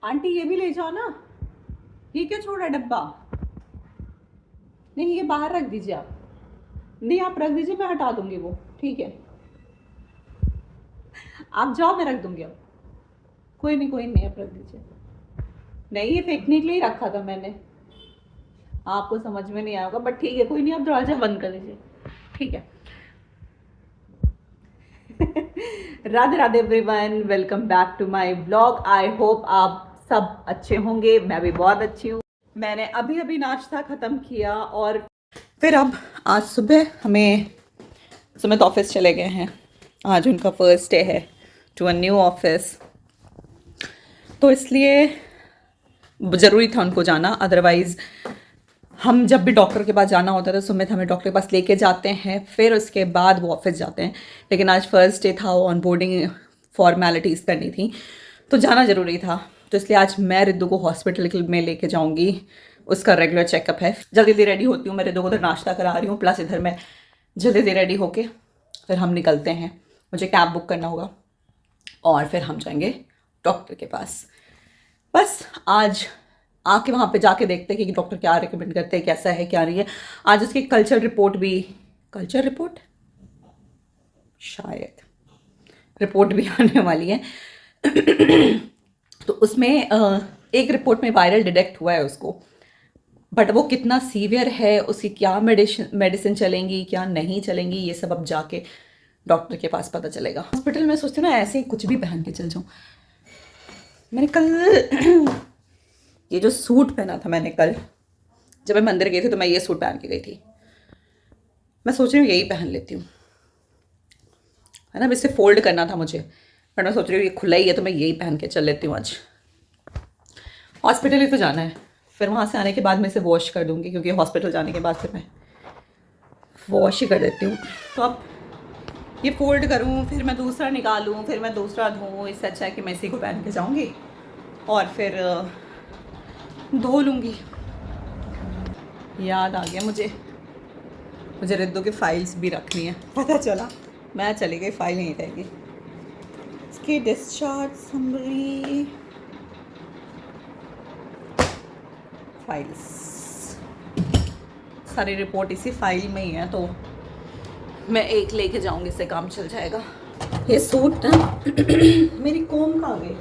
Aunty ये भी ले जाओ ना। ये क्या छोड़ा डब्बा? नहीं, ये बाहर रख दीजिए आप। नहीं, आप रख दीजिए, मैं हटा दूंगी वो। ठीक है, आप जाओ, मैं रख दूंगी अब। कोई नहीं, आप रख दीजिए। नहीं, ये फेंकने के लिए ही रखा था मैंने। आपको समझ में नहीं आएगा, बट ठीक है, कोई नहीं, आप दरवाजा बंद कर लीजिए। ठीक है। Radhe Radhe everyone, welcome back to my blog. I hope आप सब अच्छे होंगे। मैं भी बहुत अच्छी हूँ। मैंने अभी अभी नाश्ता ख़त्म किया और फिर अब आज सुबह हमें सुमित ऑफिस चले गए हैं। आज उनका फर्स्ट डे है टू अ न्यू ऑफिस, तो इसलिए ज़रूरी था उनको जाना। अदरवाइज़ हम जब भी डॉक्टर के पास जाना होता है तो सुमित हमें डॉक्टर के पास लेके जाते हैं, फिर उसके बाद वो ऑफिस जाते हैं। लेकिन आज फर्स्ट डे था, ऑन बोर्डिंग फॉर्मेलिटीज़ करनी थी, तो जाना ज़रूरी था। तो इसलिए आज मैं रिद्धू को हॉस्पिटल में लेके जाऊँगी। उसका रेगुलर चेकअप है। जल्दी जल्दी रेडी होती हूँ, मैं रिद्धू को उधर नाश्ता करा रही हूँ, प्लस इधर मैं जल्दी जल्दी रेडी होके फिर हम निकलते हैं। मुझे कैब बुक करना होगा और फिर हम जाएंगे डॉक्टर के पास। बस आज आके वहाँ पे जाके देखते हैं कि डॉक्टर क्या रिकमेंड करते हैं, कैसा है क्या नहीं है। आज उसकी कल्चर रिपोर्ट शायद रिपोर्ट भी आने वाली है। तो उसमें एक रिपोर्ट में वायरल डिटेक्ट हुआ है उसको, बट वो कितना सीवियर है, उसकी क्या मेडिसिन चलेंगी क्या नहीं चलेंगी, ये सब अब जाके डॉक्टर के पास पता चलेगा। हॉस्पिटल में सोचती हूँ ना ऐसे ही कुछ भी पहन के चल जाऊँ। मैंने कल ये जो सूट पहना था, मैंने कल जब मैं मंदिर गई थी तो मैं ये सूट पहन के गई थी। मैं सोच रही हूँ यही पहन लेती हूँ, है ना। इसे फोल्ड करना था मुझे, पर मैं सोच रही हूँ ये खुला ही है तो मैं यही पहन के चल लेती हूँ। आज हॉस्पिटल ही तो जाना है, फिर वहाँ से आने के बाद मैं इसे वॉश कर दूँगी, क्योंकि हॉस्पिटल जाने के बाद फिर मैं वॉश ही कर देती हूँ। तो अब ये फोल्ड करूँ, फिर मैं दूसरा निकालूँ, फिर मैं दूसरा धोऊँ। इससे अच्छा है कि मैं इसी को पहन के जाऊँगी और फिर धो लूँगी। याद आ गया मुझे रिद्धू की फाइल्स भी रखनी है। पता चला मैं चली गई, फाइल नहीं रहेगी। इसकी डिस्चार्ज समरी फाइल्स, सारी रिपोर्ट इसी फाइल में ही है, तो मैं एक लेके जाऊंगी, इससे काम चल जाएगा। ये सूट ना मेरी कोम कहाँ गई?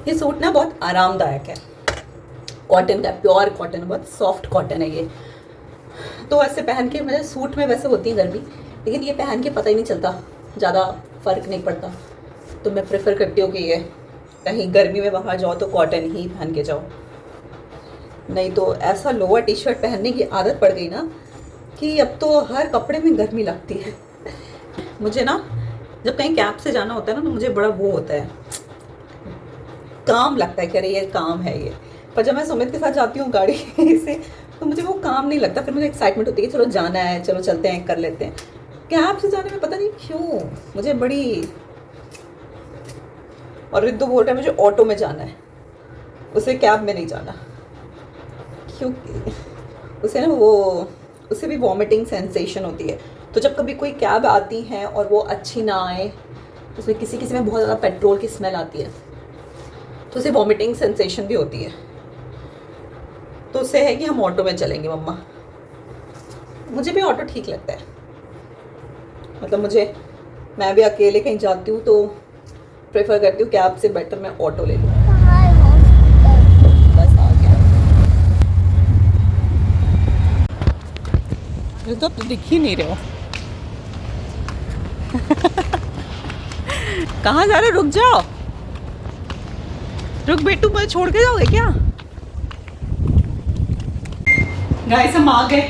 ये सूट ना बहुत आरामदायक है, कॉटन का, प्योर कॉटन, बहुत सॉफ्ट कॉटन है ये। तो ऐसे पहन के, मतलब सूट में वैसे होती है गर्मी, लेकिन ये पहन के पता ही नहीं चलता, ज़्यादा फर्क नहीं पड़ता। तो मैं प्रेफर करती हूँ कि ये कहीं गर्मी में बाहर जाओ तो कॉटन ही पहन के जाओ। नहीं तो ऐसा लोअर टी शर्ट पहनने की आदत पड़ गई ना कि अब तो हर कपड़े में गर्मी लगती है। मुझे ना जब कहीं कैब से जाना होता है ना तो मुझे बड़ा वो होता है, काम लगता है कि अरे ये काम है ये। पर जब मैं सुमित के साथ जाती हूँ गाड़ी से तो मुझे वो काम नहीं लगता, फिर मुझे एक्साइटमेंट होती है कि चलो जाना है, चलो चलते हैं, कर लेते हैं। कैब से जाने में पता नहीं क्यों मुझे बड़ी, और रिद्धू बोल रहा है मुझे ऑटो में जाना है, उसे कैब में नहीं जाना, क्योंकि उसे ना वो उसे भी वॉमिटिंग सेंसेशन होती है। तो जब कभी कोई कैब आती है और वो अच्छी ना आए, उसमें किसी किसी में बहुत ज़्यादा पेट्रोल की स्मेल आती है, तो उसे वॉमिटिंग सेंसेशन भी होती है। तो उससे है कि हम ऑटो में चलेंगे मम्मा। मुझे भी ऑटो ठीक लगता है, मतलब मैं भी अकेले कहीं जाती हूँ तो प्रेफर करती हूँ कैब से बेटर मैं ऑटो ले लूँ। बस आ गया। ये तो दिख ही नहीं रहे हो। कहाँ जा रहे हो? रुक जाओ, रुक बेटू, मुझे छोड़ के जाओगे क्या? गाइस हम आ गए।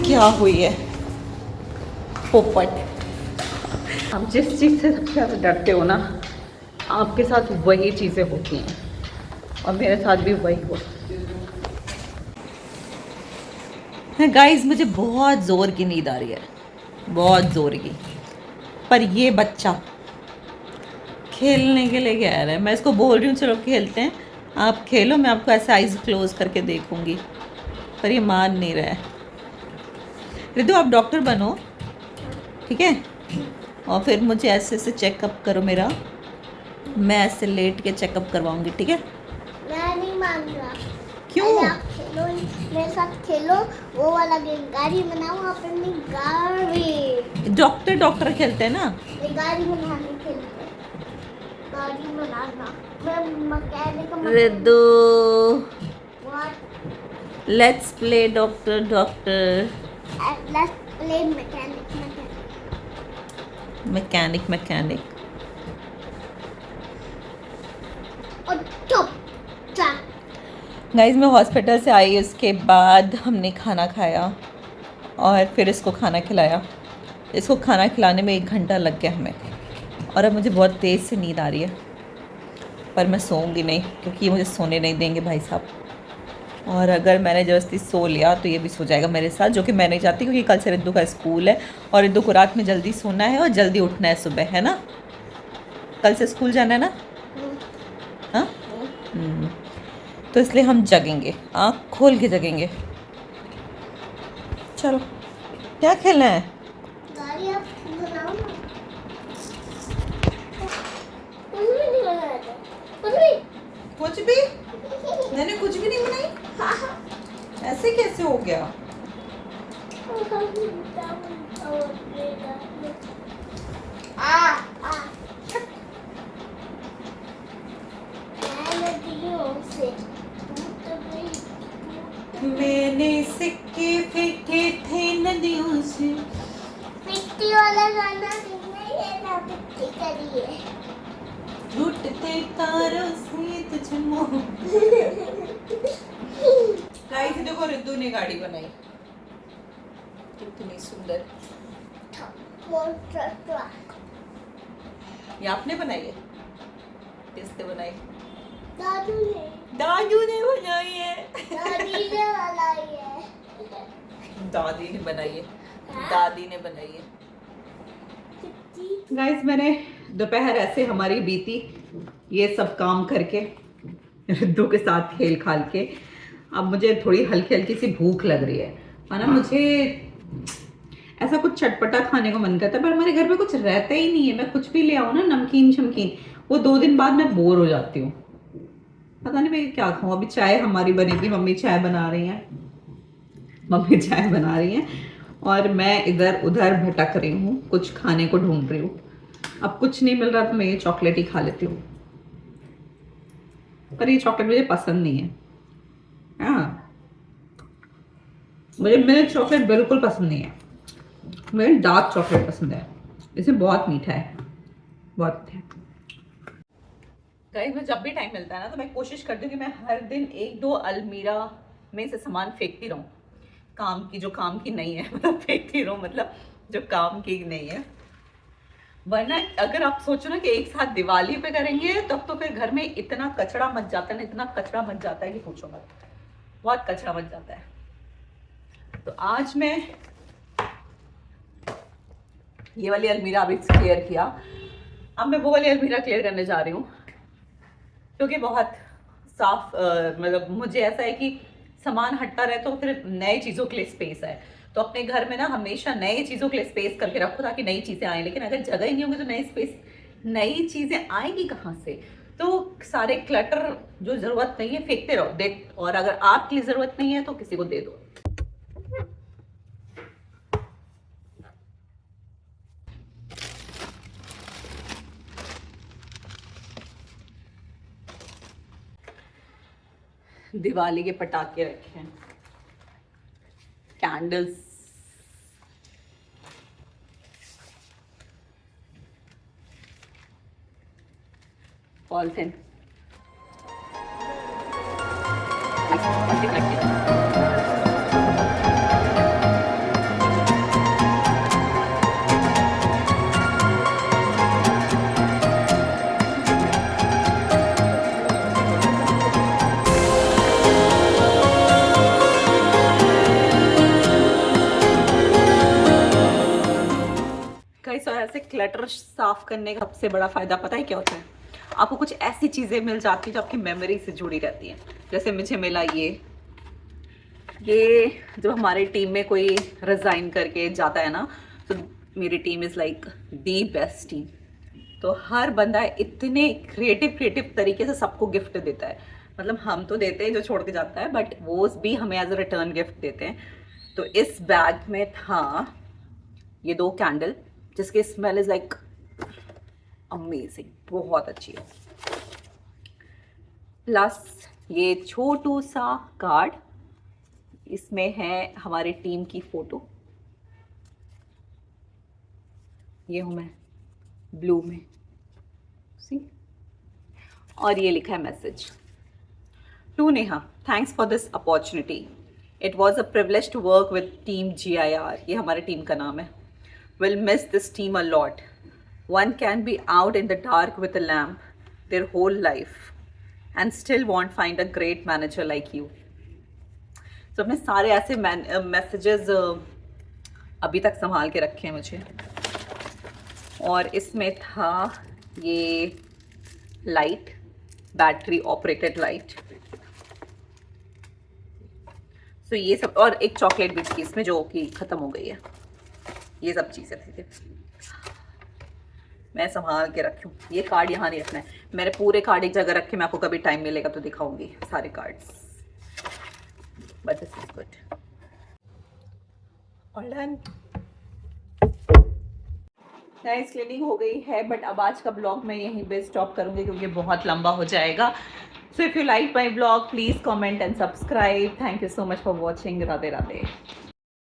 क्या हुई है पोपट? आप जिस चीज़ से सबसे ज़्यादा डरते हो ना, आपके साथ वही चीज़ें होती हैं, और मेरे साथ भी वही हुआ है। गाइस मुझे बहुत ज़ोर की नींद आ रही है, बहुत ज़ोर की। पर ये बच्चा खेलने के लिए कह रहा है, मैं इसको बोल रही हूँ चलो खेलते हैं, आप खेलो, मैं आपको ऐसे आइज़ क्लोज करके देखूंगी, पर ये मान नहीं रहा है। रिद्धू आप डॉक्टर बनो, ठीक है, और फिर मुझे ऐसे ऐसे चेकअप करो मेरा, मैं ऐसे लेट के चेकअप करवाऊंगी, ठीक है? मैं नहीं मान रहा। क्यों? अरे आप खेलो, मेरे साथ खेलो, वो वाला गेम, गाड़ी बनाओ अपनी गाड़ी। डॉक्टर डॉक्टर खेलते हैं ना। ये गाड़ी बनाने खेलते हैं, गाड़ी बनाना। मैं mechanic. Riddhu what? Let's play doctor doctor. Let's play mechanic. Mechanic mechanic. और चुप चाप। गाइस मैं हॉस्पिटल से आई, उसके बाद हमने खाना खाया और फिर इसको खाना खिलाया। इसको खाना खिलाने में 1 घंटा लग गया हमें, और अब मुझे बहुत तेज़ से नींद आ रही है, पर मैं सोऊंगी नहीं क्योंकि ये मुझे सोने नहीं देंगे भाई साहब। और अगर मैंने ज़बरदस्ती सो लिया तो ये भी सो जाएगा मेरे साथ, जो कि मैं नहीं चाहती, क्योंकि कल से रिद्धू का स्कूल है और रिद्धू को रात में जल्दी सोना है और जल्दी उठना है सुबह, है ना? कल से स्कूल जाना है ना? हाँ। तो इसलिए हम जगेंगे, आँख खोल के जगेंगे। चलो क्या खेलना है? गाड़ी आप बनाओ ना। कुछ भी नहीं बनाया था, कुछ भी। कुछ भी? मैंने कुछ भी नहीं बनाई। ऐसे कैसे हो गया? मैंने सिक्के फेंके थे नदियों से। पिट्टी वाला गाना नहीं है ना, पिट्टी करिए। टूटते तारों से तुझ मोह। गाइस देखो रिद्धू ने गाड़ी बनाई, कितनी सुंदर। मोटर ट्रक ये आपने बनाई है? किसने बनाई? दादू ने बनाई है। दादी ने बनाई है। दादी ने बनाई है, दादी ने बनाई है। गाइस मैंने दोपहर ऐसे हमारी बीती, ये सब काम करके, रिद्धू के साथ खेल खाल के। अब मुझे थोड़ी हल्की हल्की सी भूख लग रही है, ना मुझे ऐसा कुछ चटपटा खाने को मन करता है, पर हमारे घर में कुछ रहता ही नहीं है। मैं कुछ भी ले आऊँ ना, नमकीन शमकीन, वो 2 दिन बाद मैं बोर हो जाती हूँ। पता नहीं मैं क्या खाऊं। अभी चाय हमारी बनेगी, मम्मी चाय बना रही हैं, और मैं इधर उधर भटक रही हूँ, कुछ खाने को ढूंढ रही हूँ। अब कुछ नहीं मिल रहा तो मैं ये चॉकलेट ही खा लेती हूँ, पर ये चॉकलेट मुझे पसंद नहीं है। हाँ, मेरे चॉकलेट बिल्कुल पसंद नहीं है। मुझे डार्क चॉकलेट पसंद है, इसमें बहुत मीठा है, बहुत मीठा है। गाइस मुझे जब भी टाइम मिलता है ना, तो मैं कोशिश करती हूँ कि मैं हर दिन 1-2 अलमीरा में से सामान फेंकती रहूँ, जो काम की नहीं है, मतलब फेंकती रहूँ, मतलब जो काम की नहीं है। वरना अगर आप सोचो ना कि एक साथ दिवाली पे करेंगे, तब तो फिर घर में इतना कचरा मच जाता है ना, इतना कचरा मच जाता है कि पूछो मत, बहुत कचरा मच जाता है। तो आज मैं ये वाली अलमीरा अभी क्लियर किया, अब मैं वो वाली अलमीरा क्लियर करने जा रही हूँ, क्योंकि बहुत साफ, मतलब मुझे ऐसा है कि सामान हटता रहे तो फिर नए चीज़ों के लिए स्पेस है। तो अपने घर में ना हमेशा नई चीज़ों के लिए स्पेस करके रखो, ताकि नई चीज़ें आए। लेकिन अगर जगह ही नहीं होगी तो नई चीज़ें आएंगी कहाँ से? तो सारे क्लटर जो ज़रूरत नहीं है फेंकते रहो, देख, और अगर आपके लिए ज़रूरत नहीं है तो किसी को दे दो। दिवाली के पटाखे रखे हैं, कैंडल्स, पॉलिथीन, ऐसे क्लटर साफ करने का सबसे बड़ा फायदा पता है क्या होता है? आपको कुछ ऐसी चीजें मिल जाती है जो आपकी मेमोरी से जुड़ी रहती हैं। जैसे मुझे मिला ये ये जब हमारी टीम में कोई रिज़ाइन करके जाता है ना, तो मेरी team is like the best team. तो हर बंदा इतने क्रिएटिव तरीके से सबको गिफ्ट देता है। मतलब हम तो देते हैं जो छोड़ के जाता है, बट वो भी हमें एज अ रिटर्न गिफ्ट देते हैं। तो इस बैग में था ये 2 कैंडल जिसकी स्मेल इज़ लाइक अमेजिंग, बहुत अच्छी है। प्लस ये छोटू सा कार्ड, इसमें है हमारी टीम की फोटो। ये हूँ मैं ब्लू में, सी। और ये लिखा है message to Neha, thanks for this opportunity, it was a privilege to work with team GIR। ये हमारे टीम का नाम है। Will miss this team a lot, one can be out in the dark with a lamp their whole life and still won't find a great manager like you. तो अपने सारे ऐसे messages अभी तक संभाल के रखे हैं मुझे। और इसमें था ये लाइट, बैटरी ऑपरेटेड लाइट। तो ये सब, और एक चॉकलेट भी थी इसमें जो कि ख़त्म हो गई है। ये सब चीज़ें थी, मैं संभाल के रखी हूँ। ये कार्ड यहाँ नहीं रखना है, मैंने पूरे कार्ड एक जगह रखे। मैं आपको कभी टाइम मिलेगा तो दिखाऊंगी सारे cards, but this is good. All done, nice cleaning हो गई है। बट अब आज का ब्लॉग मैं यहीं पे स्टॉप करूँगी क्योंकि बहुत लंबा हो जाएगा। So if you like my blog please comment and subscribe. Thank you so much for watching. Radhe Radhe.